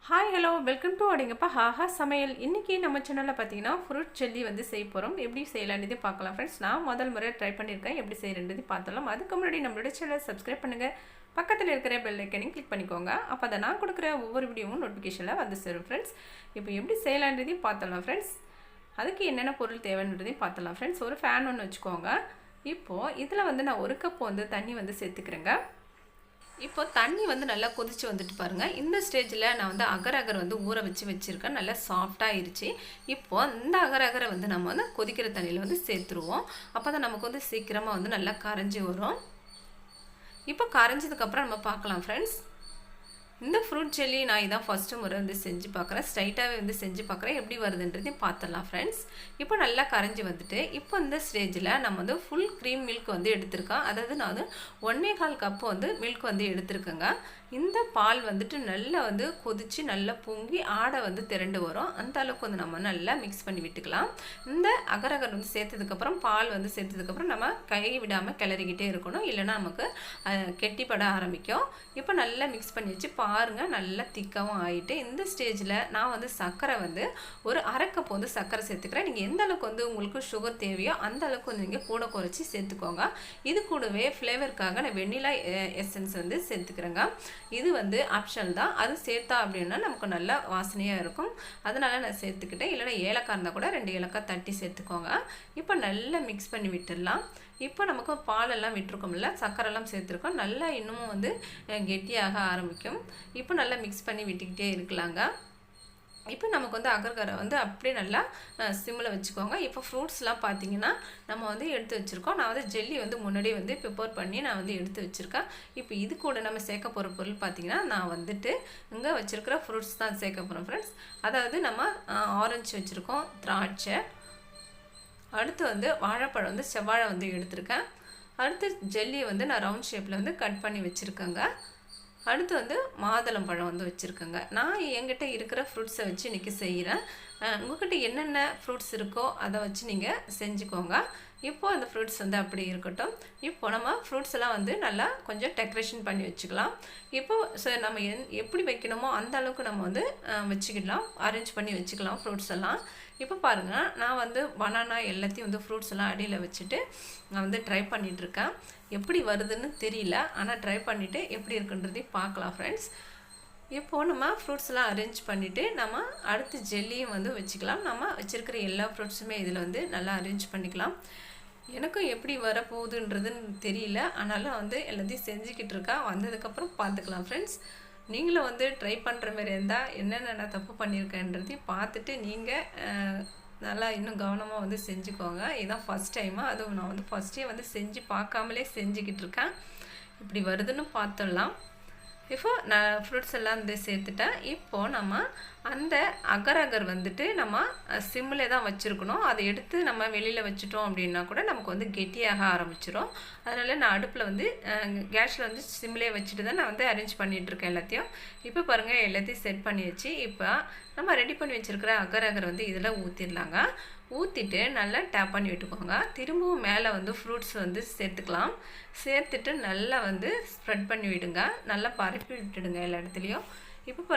Hi hello welcome to அடிங்கப்பா ஹாஹா சமையல். இன்றைக்கி நம்ம சேனலில் பார்த்தீங்கன்னா ஃப்ரூட் ஜெல்லி வந்து செய்ய போகிறோம். எப்படி செய்யலான்றதே பார்க்கலாம் ஃப்ரெண்ட்ஸ். நான் முதல் முறையாக ட்ரை பண்ணியிருக்கேன், எப்படி செய்கிறன்றதை பார்த்தலாம். அதுக்கு முன்னாடி நம்மளோட சேனலை சப்ஸ்கிரைப் பண்ணுங்கள், பக்கத்தில் இருக்கிற பெல் ஐக்கனையும் கிளிக் பண்ணிக்கோங்க. அப்போ அதை நான் கொடுக்குற ஒவ்வொரு வீடியோவும் நோட்டிஃபிகேஷனில் வந்து சேரும் ஃப்ரெண்ட்ஸ். இப்போ எப்படி செய்யலான்றதையும் பார்த்தலாம் ஃப்ரெண்ட்ஸ். அதுக்கு என்னென்ன பொருள் தேவைன்றதையும் பார்த்தலாம் ஃப்ரெண்ட்ஸ். ஒரு ஃபேன் ஒன்று வச்சுக்கோங்க. இப்போது இதில் வந்து நான் ஒரு கப் வந்து தண்ணி வந்து சேர்த்துக்கிறேங்க. இப்போ தண்ணி வந்து நல்லா கொதிச்சு வந்துட்டு பாருங்கள். இந்த ஸ்டேஜில் நான் வந்து அகர் வந்து ஊற வச்சுருக்கேன். நல்லா சாஃப்டாக ஆயிடுச்சு. இப்போது இந்த அகரை வந்து நம்ம வந்து கொதிக்கிற தண்ணியில் வந்து சேர்த்துருவோம். அப்போ தான் நமக்கு வந்து சீக்கிரமாக வந்து நல்லா கரைஞ்சி வரும். இப்போ கரைஞ்சதுக்கப்புறம் நம்ம பார்க்கலாம் ஃப்ரெண்ட்ஸ். இந்த ஃப்ரூட் ஜெல்லி நான் இதான் ஃபஸ்ட்டு முறை வந்து செஞ்சு பார்க்குறேன். ஸ்ட்ரைட்டாகவே வந்து செஞ்சு பார்க்குறேன், எப்படி வருதுன்றதையும் பார்த்துடலாம் ஃப்ரெண்ட்ஸ். இப்போ நல்லா கரைஞ்சி வந்துட்டு இப்போ இந்த ஸ்டேஜில் நம்ம வந்து ஃபுல் க்ரீம் மில்க் வந்து எடுத்திருக்கேன். அதாவது நான் வந்து 1.25 கப்பு வந்து மில்க் வந்து எடுத்திருக்கேங்க. இந்த பால் வந்துட்டு நல்லா வந்து கொதித்து நல்லா பொங்கி ஆடை வந்து திரண்டு வரும். அந்த அளவுக்கு வந்து நம்ம நல்லா மிக்ஸ் பண்ணி விட்டுக்கலாம். இந்த அகர் வந்து சேர்த்ததுக்கப்புறம் பால் வந்து சேர்த்ததுக்கப்புறம் நம்ம கை விடாமல் கிளறிக்கிட்டே இருக்கணும், இல்லைன்னா நமக்கு கெட்டிப்பட ஆரம்பிக்கும். இப்போ நல்லா மிக்ஸ் பண்ணி வச்சு பாருங்கள், நல்லா திக்காகவும் ஆகிட்டு இந்த ஸ்டேஜில் நான் வந்து சர்க்கரை வந்து ஒரு அரை கப் வந்து சர்க்கரை சேர்த்துக்கிறேன். நீங்கள் எந்த அளவுக்கு வந்து உங்களுக்கு சுகர் தேவையோ அந்த அளவுக்கு வந்து நீங்கள் கூட குறைச்சி சேர்த்துக்கோங்க. இது கூடவே ஃப்ளேவருக்காக நான் வெண்ணிலா எசன்ஸ் வந்து சேர்த்துக்கிறேங்க. இது வந்து ஆப்ஷனல் தான். அது சேர்த்தா அப்படின்னா நமக்கு நல்லா வாசனையாக இருக்கும், அதனால் நான் சேர்த்துக்கிட்டேன். இல்லைனா ஏலக்காய் இருந்தால் கூட 2 ஏலக்காய் தட்டி சேர்த்துக்கோங்க. இப்போ நல்லா மிக்ஸ் பண்ணி விட்டுடலாம். இப்போ நமக்கு பாலெல்லாம் விட்டுருக்கோம்ல, சர்க்கரைலாம் சேர்த்துருக்கோம், நல்லா இன்னமும் வந்து கெட்டியாக ஆரம்பிக்கும். இப்போ நல்லா மிக்ஸ் பண்ணி விட்டுக்கிட்டே இருக்கலாங்க. இப்போ நமக்கு வந்து அகர்கரை வந்து அப்படியே நல்லா சிம்மில் வச்சுக்கோங்க. இப்போ ஃப்ரூட்ஸ்லாம் பார்த்தீங்கன்னா நம்ம வந்து எடுத்து வச்சுருக்கோம். நான் வந்து ஜெல்லி வந்து முன்னாடியே வந்து ப்ரிப்பேர் பண்ணி நான் வந்து எடுத்து வச்சுருக்கேன். இப்போ இது கூட நம்ம சேர்க்க போகிற பொருள் பார்த்தீங்கன்னா நான் வந்துட்டு இங்கே வச்சுருக்கிற ஃப்ரூட்ஸ் தான் சேர்க்க போகிறோம் ஃப்ரெண்ட்ஸ். அதாவது நம்ம ஆரஞ்சு வச்சுருக்கோம், திராட்சை, அடுத்து வந்து வாழைப்பழம் வந்து செவ்வாழை வந்து எடுத்திருக்கேன். அடுத்து ஜெல்லியை வந்து நான் ரவுண்ட் ஷேப்பில் வந்து கட் பண்ணி வச்சுருக்கேங்க. அடுத்து வந்து மாதுளம் பழம் வந்து வச்சுருக்கேங்க. நான் என்கிட்ட இருக்கிற ஃப்ரூட்ஸை வச்சு இன்றைக்கி செய்கிறேன். உங்கள்கிட்ட என்னென்ன ஃப்ரூட்ஸ் இருக்கோ அதை வச்சு நீங்கள் செஞ்சுக்கோங்க. இப்போது அந்த ஃப்ரூட்ஸ் வந்து அப்படி இருக்கட்டும். இப்போ நம்ம ஃப்ரூட்ஸ் எல்லாம் வந்து நல்லா கொஞ்சம் டெக்கரேஷன் பண்ணி வச்சுக்கலாம். இப்போது நம்ம எப்படி வைக்கணுமோ அந்த அளவுக்கு நம்ம வந்து வச்சுக்கலாம், அரேஞ்ச் பண்ணி வச்சுக்கலாம் ஃப்ரூட்ஸ் எல்லாம். இப்போ பாருங்கள், நான் வந்து பனானா எல்லாத்தையும் வந்து ஃப்ரூட்ஸ் எல்லாம் அடியில் வச்சுட்டு நான் வந்து ட்ரை பண்ணிகிட்ருக்கேன். எப்படி வருதுன்னு தெரியல, ஆனால் ட்ரை பண்ணிவிட்டு எப்படி இருக்குன்றதையும் பார்க்கலாம் ஃப்ரெண்ட்ஸ். இப்போது நம்ம ஃப்ரூட்ஸ்லாம் அரேஞ்ச் பண்ணிவிட்டு நம்ம அடுத்து ஜெல்லியும் வந்து வச்சுக்கலாம். நம்ம வச்சுருக்கிற எல்லா ஃப்ரூட்ஸுமே இதில் வந்து நல்லா அரேஞ்ச் பண்ணிக்கலாம். எனக்கும் எப்படி வரப்போகுதுன்றதுன்னு தெரியல, ஆனாலும் வந்து எல்லாத்தையும் செஞ்சுக்கிட்டு இருக்கா. வந்ததுக்கப்புறம் பார்த்துக்கலாம் ஃப்ரெண்ட்ஸ். நீங்களும் வந்து ட்ரை பண்ணுற மாதிரி இருந்தால் என்னென்ன நான் தப்பு பண்ணியிருக்கேன்றதையும் பார்த்துட்டு நீங்கள் நல்லா இன்னும் கவனமாக வந்து செஞ்சுக்கோங்க. இதுதான் ஃபஸ்ட் டைமாக, அதுவும் நான் வந்து ஃபஸ்ட்டே வந்து செஞ்சு பார்க்காமலே செஞ்சுக்கிட்டு இருக்கேன். இப்படி வருதுன்னு பார்த்துடலாம். இப்போ நான் ஃப்ரூட்ஸ் எல்லாம் வந்து சேர்த்துட்டேன். இப்போது நம்ம அந்த அகர் வந்துட்டு நம்ம சிம்மில் தான் வச்சுருக்கணும். அதை எடுத்து நம்ம வெளியில் வச்சுட்டோம் அப்படின்னா கூட நமக்கு வந்து கெட்டியாக ஆரம்பிச்சிடும். அதனால் நான் அடுப்பில் வந்து கேஸில் வந்து சிம்மிலே வச்சுட்டு தான் நான் வந்து அரேஞ்ச் பண்ணிகிட்ருக்கேன் எல்லாத்தையும். இப்போ பாருங்கள், எல்லாத்தையும் செட் பண்ணி வச்சு இப்போ நம்ம ரெடி பண்ணி வச்சுருக்கிற அகர் வந்து இதில் ஊற்றிடலாங்க. ஊற்றிட்டு நல்லா டேப் பண்ணி விட்டுக்கோங்க. திரும்பவும் மேலே வந்து ஃப்ரூட்ஸ் வந்து சேர்த்துக்கலாம். சேர்த்துட்டு நல்லா வந்து ஸ்ப்ரெட் பண்ணி விடுங்க, நல்லா பரப்பி விட்டுடுங்க எல்லா இடத்துலையும். இப்போ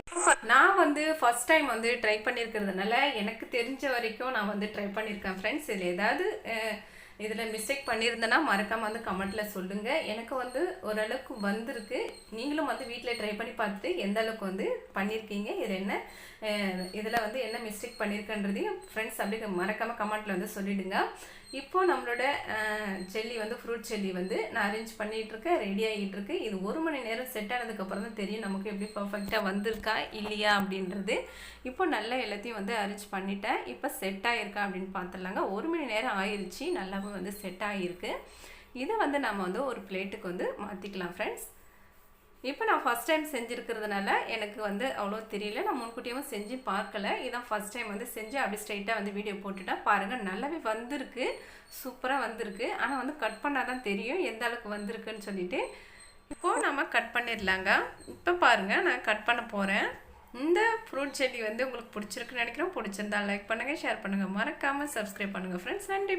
நான் வந்து ஃபஸ்ட் டைம் வந்து ட்ரை பண்ணியிருக்கிறதுனால எனக்கு தெரிஞ்ச வரைக்கும் நான் வந்து ட்ரை பண்ணியிருக்கேன் ஃப்ரெண்ட்ஸ். இதில் ஏதாவது இதில் மிஸ்டேக் பண்ணியிருந்தேன்னா மறக்காமல் வந்து கமெண்ட்டில் சொல்லுங்கள். எனக்கு வந்து ஓரளவுக்கு வந்திருக்கு. நீங்களும் வந்து வீட்டில் ட்ரை பண்ணி பார்த்துட்டு எந்த அளவுக்கு வந்து பண்ணியிருக்கீங்க, இதில் வந்து என்ன மிஸ்டேக் பண்ணியிருக்கன்றதையும் ஃப்ரெண்ட்ஸ் அப்படியே மறக்காமல் கமெண்ட்டில் வந்து சொல்லிவிடுங்க. இப்போது நம்மளோட ஜெல்லி வந்து ஃப்ரூட் ஜெல்லி வந்து நான் அரேஞ்ச் பண்ணிகிட்ருக்கேன், ரெடி ஆகிட்டுருக்கு. இது 1 மணி நேரம் செட் ஆனதுக்கப்புறம் தான் தெரியும் நமக்கு எப்படி பர்ஃபெக்டாக வந்திருக்கா இல்லையா அப்படின்றது. இப்போ நல்லா எல்லாத்தையும் வந்து அரேஞ்ச் பண்ணிட்டேன். இப்போ செட் ஆகிருக்கா அப்படின்னு பார்த்துடலாங்க. 1 மணி நேரம் ஆயிடுச்சு, நல்லாவே வந்து செட் ஆகிருக்கு. இதை வந்து நம்ம வந்து ஒரு பிளேட்டுக்கு வந்து மாற்றிக்கலாம் ஃப்ரெண்ட்ஸ். இப்போ நான் ஃபஸ்ட் டைம் செஞ்சுருக்கிறதுனால எனக்கு வந்து அவ்வளோ தெரியல, நான் முன்கூட்டியும் செஞ்சு பார்க்கல. இதான் ஃபஸ்ட் டைம் வந்து செஞ்சு அப்படி ஸ்ட்ரைட்டாக வந்து வீடியோ போட்டுட்டேன். பாருங்கள், நல்லாவே வந்திருக்கு, சூப்பராக வந்திருக்கு. ஆனால் வந்து கட் பண்ணால் தான் தெரியும் எந்த அளவுக்கு வந்திருக்குன்னு சொல்லிட்டு. இப்போது நம்ம கட் பண்ணிடலாங்க. இப்போ பாருங்கள், நான் கட் பண்ண போகிறேன். இந்த ஃப்ரூட் ஜெல்லி வந்து உங்களுக்கு பிடிச்சிருக்குன்னு நினைக்கிறேன். பிடிச்சிருந்தா லைக் பண்ணுங்கள், ஷேர் பண்ணுங்கள், மறக்காமல் சப்ஸ்கிரைப் பண்ணுங்கள் ஃப்ரெண்ட்ஸ். நன்றி.